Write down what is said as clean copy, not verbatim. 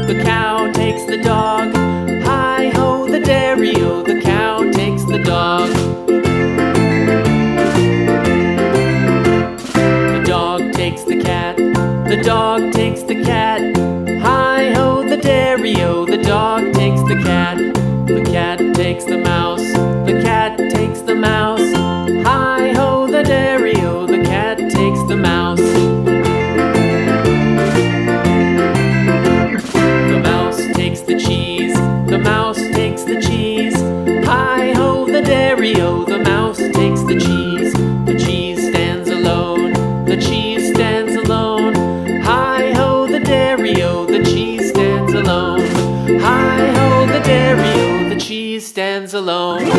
the cow takes the dog. Hi-ho, the dairy-o, the cow takes the dog. The dog takes the cat, the dog takes the cat. Hi-ho, the dairy-o, the dog takes the cat. The cat takes the mouse, the cat takes the mouse. Hi-ho, the dairy-o, the cat takes the mouse. The mouse takes the cheese, the mouse takes the cheese. Hi-ho, the dairy-o, the mouse takes the cheese. The cheese stands alone, the cheese stands alone. Hi-ho, the dairy-o, the cheese stands alone. Hi-ho, the dairy-o, the cheese stands alone.